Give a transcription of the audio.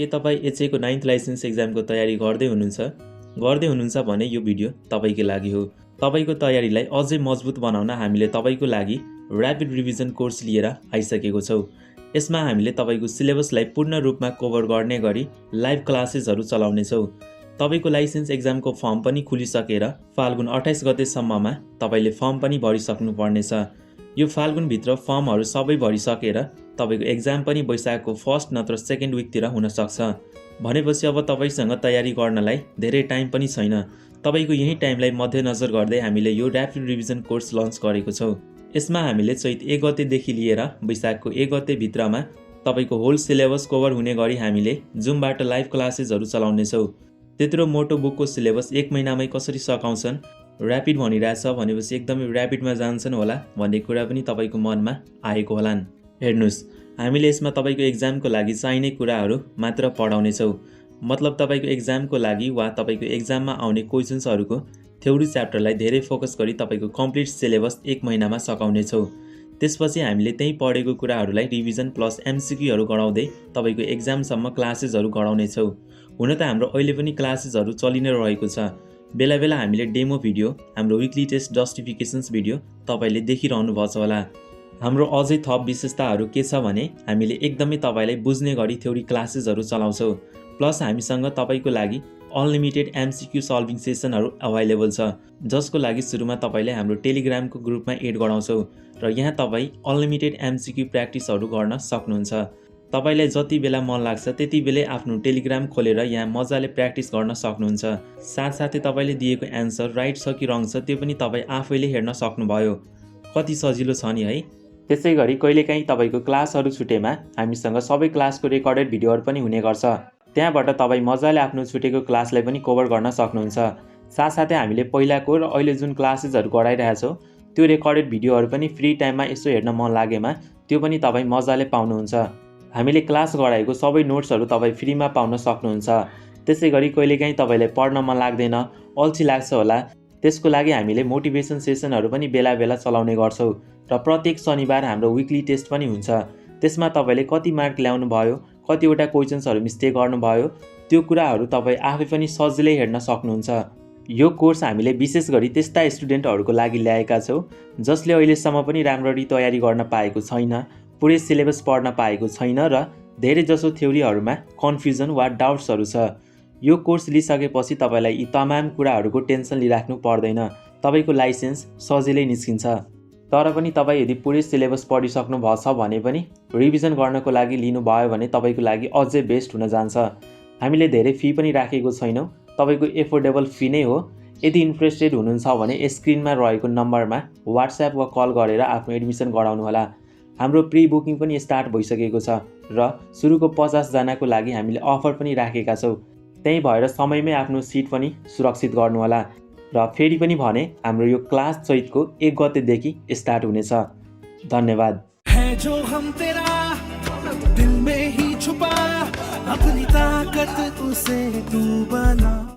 के तपाईँ एचएको 9th licence एक्जामको तयारी गर्दै हुनुहुन्छ भने यो भिडियो तपाईँकै लागि हो। तपाईँको तयारीलाई अझै मजबुत बनाउन हामीले तपाईँको लागि ऱ्यापिड रिभिजन कोर्स लिएर आइसकेको छौँ। यसमा हामीले तपाईँको सिलेबसलाई पूर्ण रूपमा कभर गर्ने गरी लाइभ क्लासेसहरू चलाउनेछौँ। तपाईँको लाइसेन्स एक्जामको फर्म पनि खुलिसकेर फाल्गुन 28 गतेसम्ममा तपाईँले फर्म पनि भरिसक्नु पर्नेछ। यो फाल्गुनभित्र फर्महरू सबै भरिसकेर तपाईँको एक्जाम पनि वैशाखको 1st नत्र 2nd विकतिर हुन सक्छ। भनेपछि अब तपाईँसँग तयारी गर्नलाई धेरै टाइम पनि छैन। तपाईँको यही टाइमलाई मध्यनजर गर्दै हामीले यो ऱ्यापिड रिभिजन कोर्स लन्च गरेको छौँ। यसमा हामीले चैत 1 गतेदेखि लिएर वैशाखको 1 गतेभित्रमा तपाईँको होल सिलेबस कभर हुने गरी हामीले जुमबाट लाइभ क्लासेसहरू चलाउनेछौँ। त्यत्रो मोटो बुकको सिलेबस 1 महिनामै कसरी सकाउँछन्? ऱ्यापिड भनिरहेछ भनेपछि एकदमै ऱ्यापिडमा जान्छन् होला भन्ने कुरा पनि तपाईँको मनमा आएको होलान्। हेर्नुहोस्, हामीले यसमा तपाईँको एक्जामको लागि चाहिने कुराहरू मात्र पढाउनेछौँ। मतलब तपाईँको एक्जामको लागि वा तपाईँको एक्जाममा आउने क्वेसन्सहरूको थ्योरी च्याप्टरलाई धेरै फोकस गरी तपाईँको कम्प्लिट सिलेबस 1 महिनामा सकाउनेछौँ। त्यसपछि हामीले त्यही पढेको कुराहरूलाई रिभिजन प्लस MCQहरू गराउँदै तपाईँको एक्जामसम्म क्लासेसहरू गराउनेछौँ। हुन त हाम्रो अहिले पनि क्लासेसहरू चलि नै रहेको छ। बेला बेला हामीले डेमो भिडियो, हाम्रो विकली टेस्ट जस्टिफिकेसन्स भिडियो तपाईँले देखिरहनु भएको छ होला। हाम्रो अझै थप विशेषताहरू के छ भने हामीले एकदमै तपाईँलाई बुझ्ने गरी थ्योरी क्लासेसहरू चलाउँछौँ। प्लस हामीसँग तपाईँको लागि अनलिमिटेड MCQ सल्भिङ सेसनहरू अभाइलेबल छ, जसको लागि सुरुमा तपाईँले हाम्रो टेलिग्रामको ग्रुपमा एड गराउँछौँ र यहाँ तपाईँ अनलिमिटेड MCQ प्र्याक्टिसहरू गर्न सक्नुहुन्छ। तपाईँलाई जति बेला मन लाग्छ त्यति बेलै आफ्नो टेलिग्राम खोलेर यहाँ मजाले प्र्याक्टिस गर्न सक्नुहुन्छ। साथसाथै तपाईँले दिएको एन्सर राइट छ कि रङ छ त्यो पनि तपाईँ आफैले हेर्न सक्नुभयो। कति सजिलो छ नि है। त्यसै गरी कहिलेकाहीँ तपाईँको क्लासहरू छुटेमा हामीसँग सबै क्लासको रेकर्डेड भिडियोहरू पनि हुने गर्छ। त्यहाँबाट तपाईँ मजाले आफ्नो छुटेको क्लासलाई पनि कभर गर्न सक्नुहुन्छ। साथसाथै हामीले पहिलाको र अहिले जुन क्लासेसहरू गराइरहेछौँ त्यो रेकर्डेड भिडियोहरू पनि फ्री टाइममा यसो हेर्न मन लागेमा त्यो पनि तपाईँ मजाले पाउनुहुन्छ। हामीले क्लास गराएको सबै नोट्सहरू तपाईँ फ्रीमा पाउन सक्नुहुन्छ। त्यसै गरी कहिलेकाहीँ तपाईँलाई पढ्न मन लाग्दैन, अल्छी लाग्छ होला, त्यसको लागि हामीले मोटिभेसन सेसनहरू पनि बेला बेला चलाउने गर्छौँ र प्रत्येक शनिबार हाम्रो विकली टेस्ट पनि हुन्छ। त्यसमा तपाईँले कति मार्क ल्याउनु भयो, कतिवटा क्वेसन्सहरू मिस्टेक गर्नुभयो, त्यो कुराहरू तपाईँ आफै पनि सजिलै हेर्न सक्नुहुन्छ। यो कोर्स हामीले विशेष गरी त्यस्ता स्टुडेन्टहरूको लागि ल्याएका छौँ जसले अहिलेसम्म पनि राम्ररी तयारी गर्न पाएको छैन, पुरै सिलेबस पढ्न पाएको छैन र धेरै जसो थ्योरीहरूमा कन्फ्युजन वा डाउट्सहरू छ। यो कोर्स लिइसकेपछि तपाईँलाई यी तमाम कुराहरूको टेन्सन लिइराख्नु पर्दैन। तपाईँको लाइसेन्स सजिलै निस्किन्छ। तर पनि तपाईँ यदि पुरै सिलेबस पढिसक्नु भएछ भने पनि रिभिजन गर्नको लागि लिनुभयो भने तपाईँको लागि अझै बेस्ट हुन जान्छ। हामीले धेरै फी पनि राखेको छैनौँ, तपाईँको एफोर्डेबल फी नै हो। यदि इन्ट्रेस्टेड हुनुहुन्छ भने स्क्रिनमा रहेको नम्बरमा व्हाट्सएप वा कल गरेर आफ्नो एडमिसन गराउनु होला। हाम्रो प्री बुकिङ पनि स्टार्ट भइसकेको छ र सुरुको 50 जनाको लागि हामीले अफर पनि राखेका छौँ। त्यही भएर समयमै आफ्नो सिट पनि सुरक्षित गर्नुहोला। र फेरि पनि भने हाम्रो यो क्लास चैतको 1 गतेदेखि स्टार्ट हुनेछ। धन्यवाद। है जो हम तेरा दिल में ही छुपा, अपनी ताकत उसे तू बना।